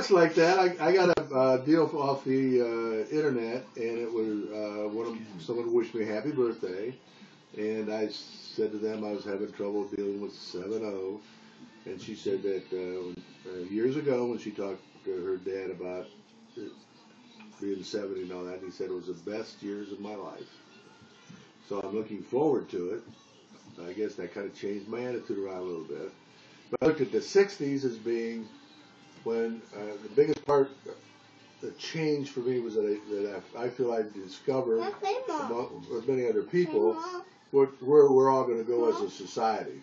much like that. I got a deal off the internet, and it was someone wished me happy birthday, and I said to them I was having trouble dealing with 7-0, and she said that years ago when she talked to her dad about being 70 and all that, and he said it was the best years of my life. So I'm looking forward to it. I guess that kind of changed my attitude around a little bit. But I looked at the 60s as being when the biggest part, the change for me was that I feel I discovered, with many other people, where we're all going to go as a society,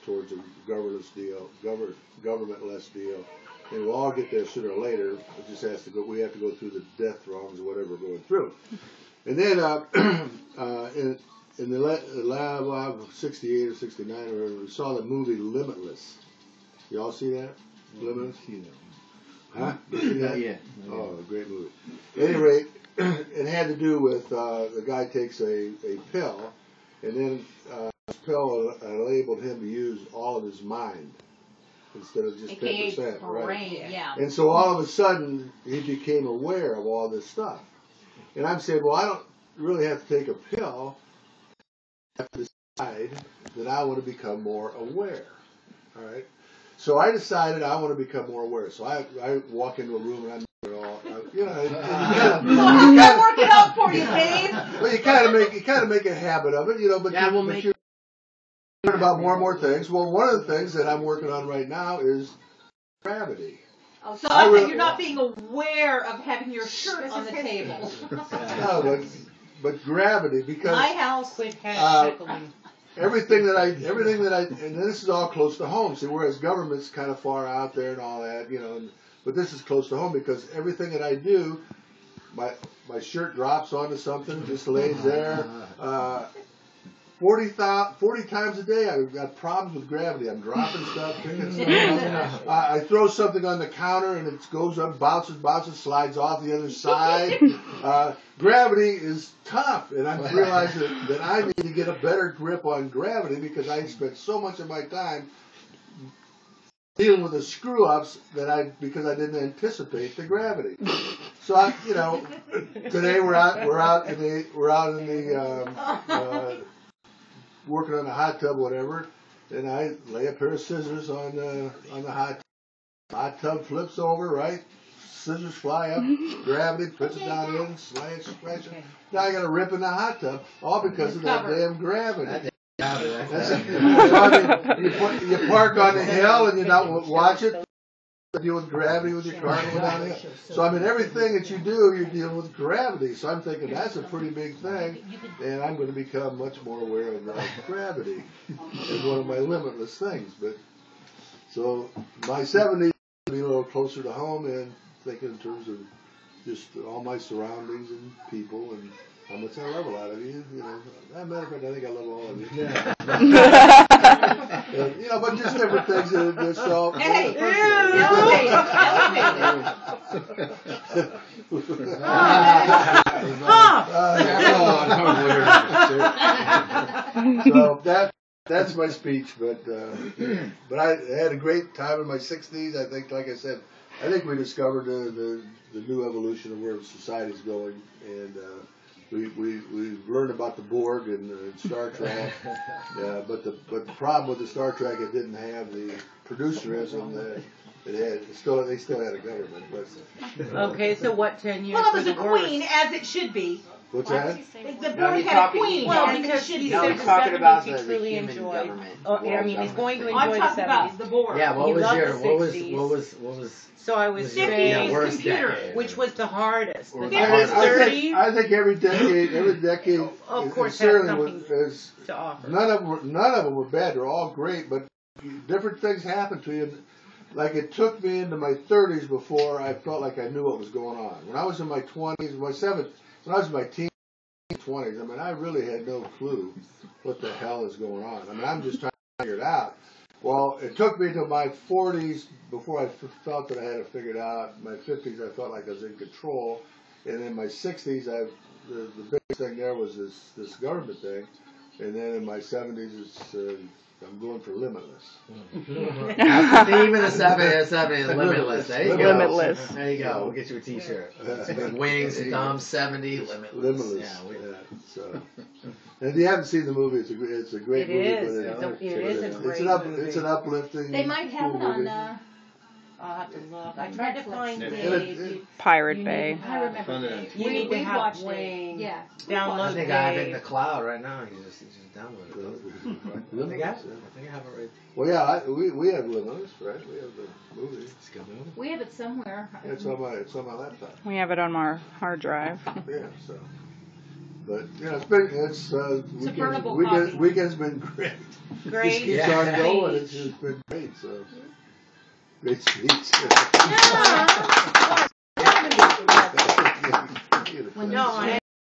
towards a government-less deal. And we'll all get there sooner or later. It just has to go. We have to go through the death throes or whatever we're going through. And then in the lab of 68 or 69, we saw the movie Limitless. You all see that? Limitless? Huh? Yeah. Oh, a great movie. At any rate, it had to do with the guy takes a pill, and then this pill enabled him to use all of his mind instead of just 10%. Right? Yeah. And so all of a sudden, he became aware of all this stuff. And I'm saying, well, I don't really have to take a pill. I have to decide that I want to become more aware. All right? So I decided I want to become more aware. So I walk into a room and I'm all, I'm gonna work it out for you, Dave. Well, you kind of make a habit of it, but you learn about more and more things. Well, one of the things that I'm working on right now is gravity. Oh, so you're not being aware of having your shirt on the table. No, but gravity, because my house quit everything that I, and this is all close to home. See, whereas government's kind of far out there and all that, but this is close to home because everything that I do, my shirt drops onto something, just lays there. 40 times a day, I've got problems with gravity. I'm dropping stuff, picking stuff up. I throw something on the counter and it goes up, bounces, slides off the other side. Gravity is tough, and I'm realizing that I need to get a better grip on gravity because I spent so much of my time dealing with the screw-ups because I didn't anticipate the gravity. So today we're out in the working on a hot tub, whatever, and I lay a pair of scissors on the hot tub flips over, right? Scissors fly up, gravity puts it down in, slash. Now I got to rip in the hot tub, all because of that damn gravity. You park on the hill and you don't watch it. Deal with gravity with your car going down the hill. So everything that you do, you're dealing with gravity. So I'm thinking that's a pretty big thing, and I'm going to become much more aware of gravity as one of my limitless things. But so my 70s will be a little closer to home, and thinking in terms of just all my surroundings and people and how much I love a lot of you. As a matter of fact, I think I love all of you. Yeah. And, but just different things that are so. Hey, So that's my speech, but I had a great time in my 60s. I think, like I said, I think we discovered the new evolution of where society's going, and we learned about the Borg and Star Trek, but the problem with the Star Trek, it didn't have the producerism that it had. They still had a government. But okay, so what 10 years? Well, it was a queen, as it should be. What's that? The Borg had a queen. Well, because he's talking about he the truly human enjoyed. government. He's going to enjoy I'm the talking 70s. about the Borg. Yeah, what was So I was saying, worst decade? which was the hardest. The 30s. I think every decade, of course, certainly has something to offer. None of them were bad. They're all great, but different things happen to you. Like it took me into my 30s before I felt like I knew what was going on. When I was in my 20s, when I was in my teens, 20s, I really had no clue what the hell is going on. I'm just trying to figure it out. Well, it took me to my 40s before I felt that I had it figured out. In my 50s, I felt like I was in control. And in my 60s, the biggest thing there was this government thing. And then in my 70s, it's I'm going for limitless. That's the theme of the 70 limitless. There you go. Limitless. There you go. We'll get you a T-shirt. Some big wings, Tom 70, limitless. Limitless. Yeah, Yeah. So, and if you haven't seen the movie, it's a great It movie. is. But It is a great movie. It's an uplifting. They might have cool it on. movie. I'll have to look. I tried to find And Dave. Pirate Bay. I remember Dave. You need to We have watched Wayne. it. Yeah. Download I think Dave. I have it in the cloud right now. You just download it. I think I have it right. Well, yeah, we have Limitless, right? We have the movie. It's a good movie. We have it somewhere. It's on my laptop. We have it on our hard drive. Yeah, so. But it's a burnable weekend's, copy. weekend's been great. Great. Just keeps Yeah. on going. It's just been great. So great speech. Yeah. No,